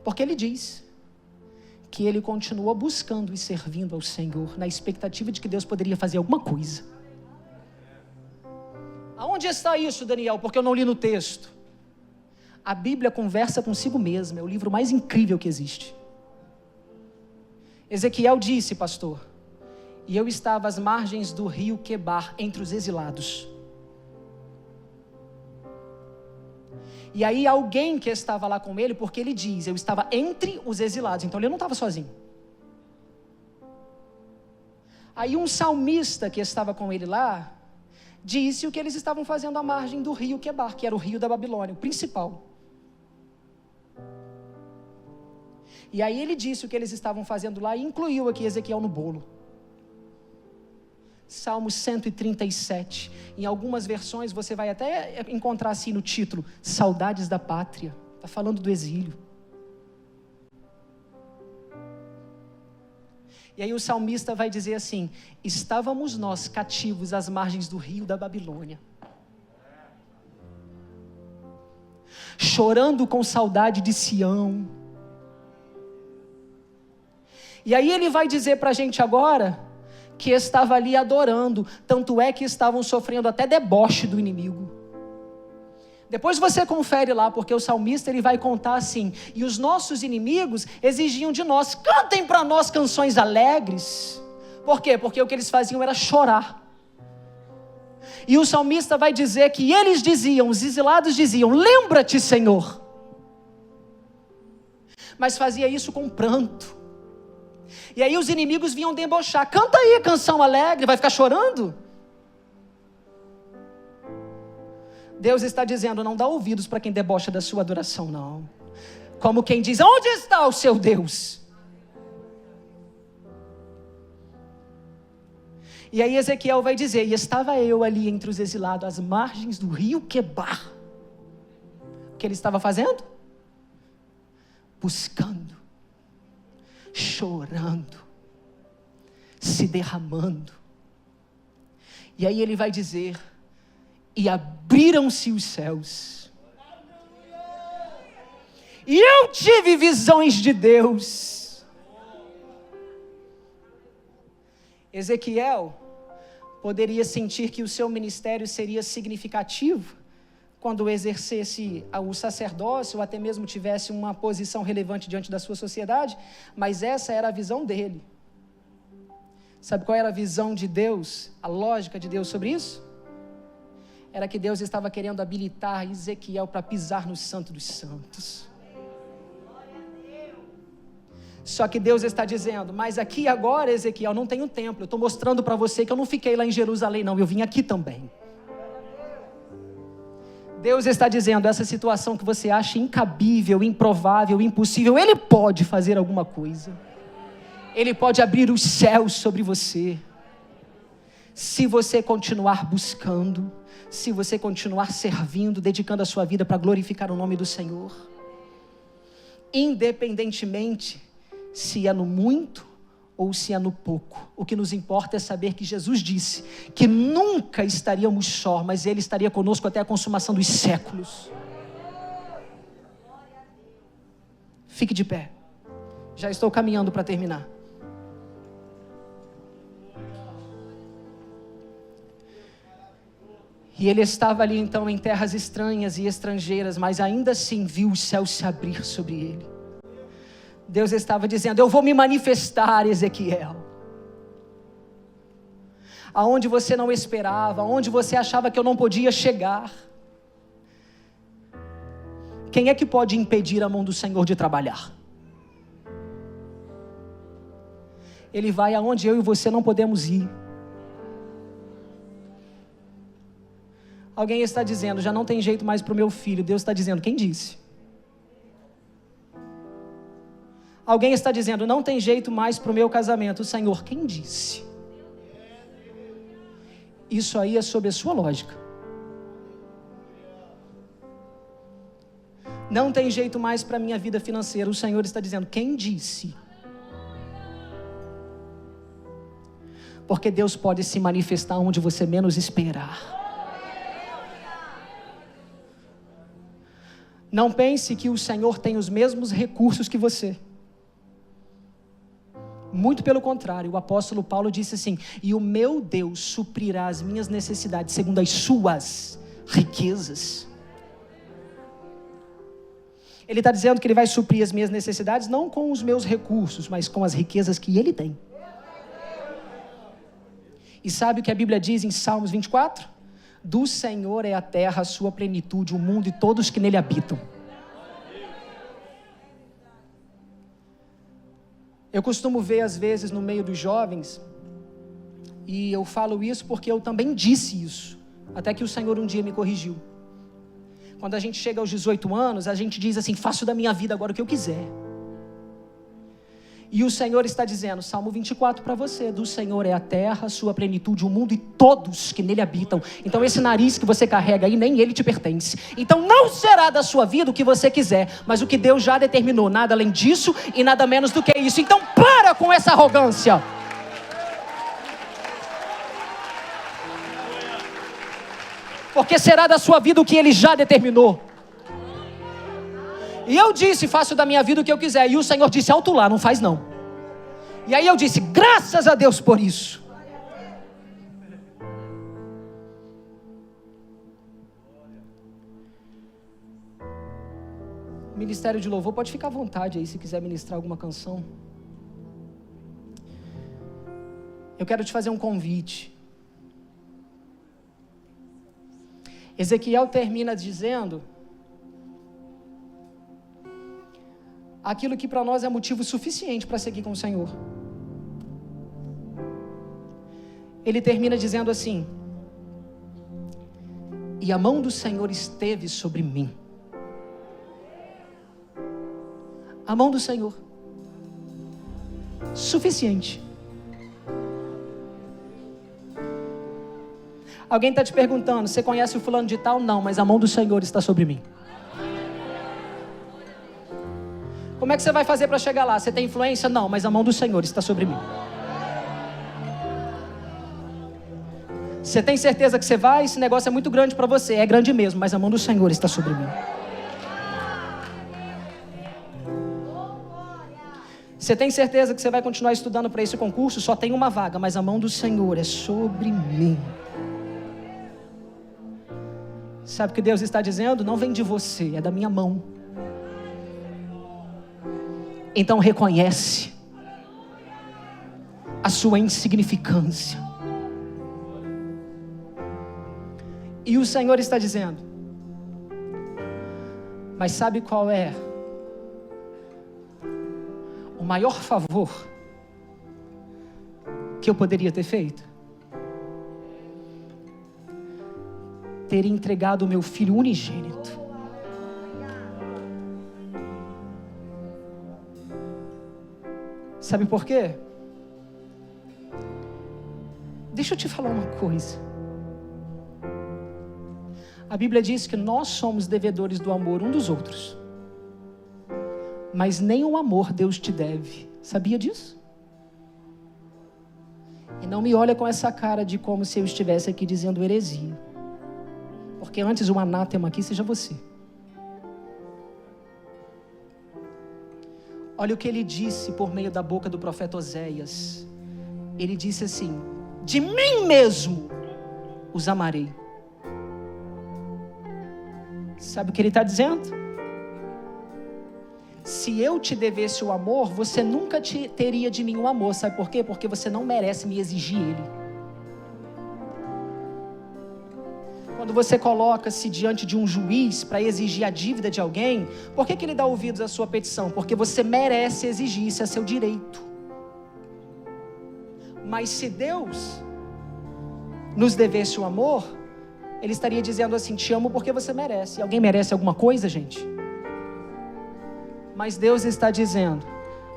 Porque ele diz que ele continua buscando e servindo ao Senhor, na expectativa de que Deus poderia fazer alguma coisa. Aonde está isso, Daniel? Porque eu não li no texto. A Bíblia conversa consigo mesma, é o livro mais incrível que existe. Ezequiel disse, pastor, e eu estava às margens do rio Quebar, entre os exilados. E aí alguém que estava lá com ele, porque ele diz, eu estava entre os exilados, então ele não estava sozinho. Aí um salmista que estava com ele lá, disse o que eles estavam fazendo à margem do rio Quebar, que era o rio da Babilônia, o principal. E aí ele disse o que eles estavam fazendo lá e incluiu aqui Ezequiel no bolo. Salmo 137, em algumas versões você vai até encontrar assim no título, Saudades da Pátria, está falando do exílio. E aí o salmista vai dizer assim, estávamos nós cativos às margens do rio da Babilônia, chorando com saudade de Sião. E aí ele vai dizer para a gente agora, que estava ali adorando, tanto é que estavam sofrendo até deboche do inimigo. Depois você confere lá, porque o salmista ele vai contar assim, e os nossos inimigos exigiam de nós, cantem para nós canções alegres. Por quê? Porque o que eles faziam era chorar. E o salmista vai dizer que eles diziam, os exilados diziam, lembra-te, Senhor. Mas fazia isso com pranto. E aí os inimigos vinham debochar, canta aí canção alegre, vai ficar chorando? Deus está dizendo, não dá ouvidos para quem debocha da sua adoração, não. Como quem diz, onde está o seu Deus? E aí Ezequiel vai dizer, e estava eu ali entre os exilados, às margens do rio Quebar. O que ele estava fazendo? Buscando, chorando, se derramando. E aí ele vai dizer, e abriram-se os céus, e eu tive visões de Deus. Ezequiel poderia sentir que o seu ministério seria significativo quando exercesse o sacerdócio ou até mesmo tivesse uma posição relevante diante da sua sociedade, mas essa era a visão dele. Sabe qual era a visão de Deus, a lógica de Deus sobre isso? Era que Deus estava querendo habilitar Ezequiel para pisar no Santo dos Santos. Só que Deus está dizendo, mas aqui agora, Ezequiel, não tem um templo, eu estou mostrando para você que eu não fiquei lá em Jerusalém não, eu vim aqui também. Deus está dizendo, essa situação que você acha incabível, improvável, impossível, Ele pode fazer alguma coisa. Ele pode abrir os céus sobre você. Se você continuar buscando, se você continuar servindo, dedicando a sua vida para glorificar o nome do Senhor. Independentemente se é no muito ou se é no pouco. O que nos importa é saber que Jesus disse que nunca estaríamos só, mas Ele estaria conosco até a consumação dos séculos. Fique de pé. Já estou caminhando para terminar. E ele estava ali então em terras estranhas e estrangeiras, mas ainda assim viu os céus se abrir sobre ele. Deus estava dizendo: eu vou me manifestar, Ezequiel. Aonde você não esperava, aonde você achava que eu não podia chegar. Quem é que pode impedir a mão do Senhor de trabalhar? Ele vai aonde eu e você não podemos ir. Alguém está dizendo: já não tem jeito mais para o meu filho. Deus está dizendo: quem disse? Alguém está dizendo: não tem jeito mais para o meu casamento. O Senhor: quem disse? Isso aí é sob a sua lógica. Não tem jeito mais para a minha vida financeira. O Senhor está dizendo: quem disse? Porque Deus pode se manifestar onde você menos esperar. Não pense que o Senhor tem os mesmos recursos que você. Muito pelo contrário, o apóstolo Paulo disse assim: e o meu Deus suprirá as minhas necessidades segundo as suas riquezas. Ele está dizendo que Ele vai suprir as minhas necessidades não com os meus recursos, mas com as riquezas que Ele tem. E sabe o que a Bíblia diz em Salmos 24? Do Senhor é a terra, a sua plenitude, o mundo e todos que nele habitam. Eu costumo ver às vezes no meio dos jovens, e eu falo isso porque eu também disse isso, até que o Senhor um dia me corrigiu. Quando a gente chega aos 18 anos, a gente diz assim: faço da minha vida agora o que eu quiser. E o Senhor está dizendo, Salmo 24 para você: do Senhor é a terra, a sua plenitude, o mundo e todos que nele habitam. Então esse nariz que você carrega aí, nem ele te pertence. Então não será da sua vida o que você quiser, mas o que Deus já determinou, nada além disso e nada menos do que isso. Então para com essa arrogância. Porque será da sua vida o que Ele já determinou. E eu disse: faço da minha vida o que eu quiser. E o Senhor disse: alto lá, não faz não. E aí eu disse: graças a Deus por isso. Ministério de Louvor, pode ficar à vontade aí se quiser ministrar alguma canção. Eu quero te fazer um convite. Ezequiel termina dizendo aquilo que para nós é motivo suficiente para seguir com o Senhor. Ele termina dizendo assim: e a mão do Senhor esteve sobre mim. A mão do Senhor. Suficiente. Alguém está te perguntando: você conhece o fulano de tal? Não, mas a mão do Senhor está sobre mim. Como é que você vai fazer para chegar lá? Você tem influência? Não, mas a mão do Senhor está sobre mim. Você tem certeza que você vai? Esse negócio é muito grande para você. É grande mesmo, mas a mão do Senhor está sobre mim. Você tem certeza que você vai continuar estudando para esse concurso? Só tem uma vaga, mas a mão do Senhor é sobre mim. Sabe o que Deus está dizendo? Não vem de você, é da minha mão. Então reconhece a sua insignificância. E o Senhor está dizendo: mas sabe qual é o maior favor que eu poderia ter feito? Ter entregado o meu filho unigênito. Sabe por quê? Deixa eu te falar uma coisa. A Bíblia diz que nós somos devedores do amor um dos outros. Mas nem o amor Deus te deve. Sabia disso? E não me olha com essa cara de como se eu estivesse aqui dizendo heresia. Porque antes o anátema aqui seja você. Olha o que ele disse por meio da boca do profeta Oséias. Ele disse assim: de mim mesmo os amarei. Sabe o que ele está dizendo? Se eu te devesse o amor, você nunca teria de mim o amor. Sabe por quê? Porque você não merece me exigir ele. Quando você coloca-se diante de um juiz para exigir a dívida de alguém, por que ele dá ouvidos à sua petição? Porque você merece exigir, isso é seu direito. Mas se Deus nos devesse o amor, Ele estaria dizendo assim: te amo porque você merece. Alguém merece alguma coisa, gente? Mas Deus está dizendo: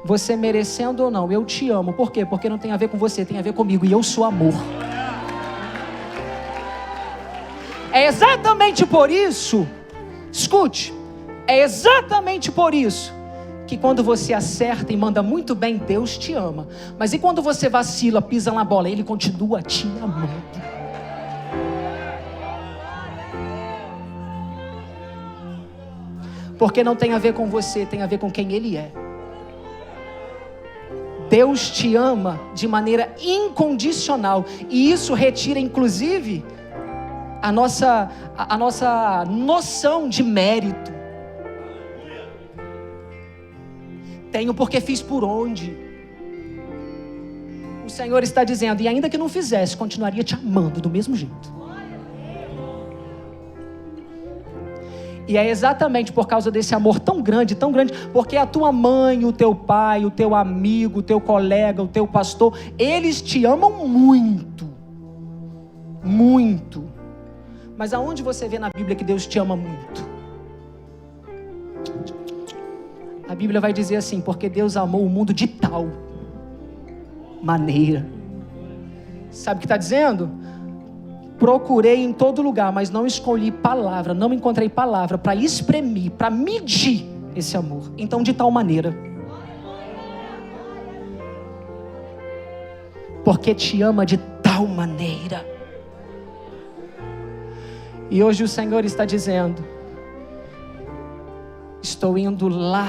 você merecendo ou não, eu te amo. Por quê? Porque não tem a ver com você, tem a ver comigo, e eu sou amor. É exatamente por isso, escute, é exatamente por isso que quando você acerta e manda muito bem, Deus te ama. Mas e quando você vacila, pisa na bola, Ele continua te amando. Porque não tem a ver com você, tem a ver com quem Ele é. Deus te ama de maneira incondicional. E isso retira, inclusive, a nossa noção de mérito. Tenho porque fiz por onde. O Senhor está dizendo: e ainda que não fizesse, continuaria te amando do mesmo jeito. E é exatamente por causa desse amor tão grande, porque a tua mãe, o teu pai, o teu amigo, o teu colega, o teu pastor, eles te amam muito. Muito. Mas aonde você vê na Bíblia que Deus te ama muito? A Bíblia vai dizer assim: porque Deus amou o mundo de tal maneira. Sabe o que está dizendo? Procurei em todo lugar, mas não escolhi palavra, não encontrei palavra para exprimir, para medir esse amor. Então, de tal maneira. Porque te ama de tal maneira. E hoje o Senhor está dizendo: estou indo lá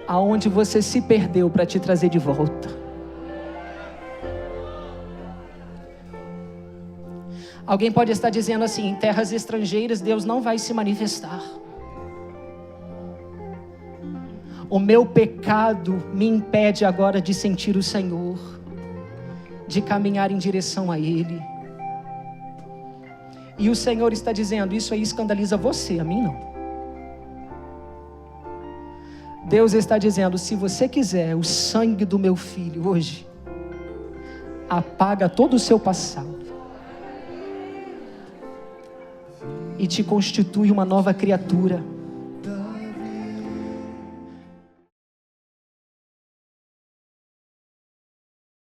aonde você se perdeu para te trazer de volta. Alguém pode estar dizendo assim: em terras estrangeiras Deus não vai se manifestar. O meu pecado me impede agora de sentir o Senhor, de caminhar em direção a Ele. E o Senhor está dizendo: isso aí escandaliza você, a mim não. Deus está dizendo: se você quiser, o sangue do meu filho hoje apaga todo o seu passado e te constitui uma nova criatura.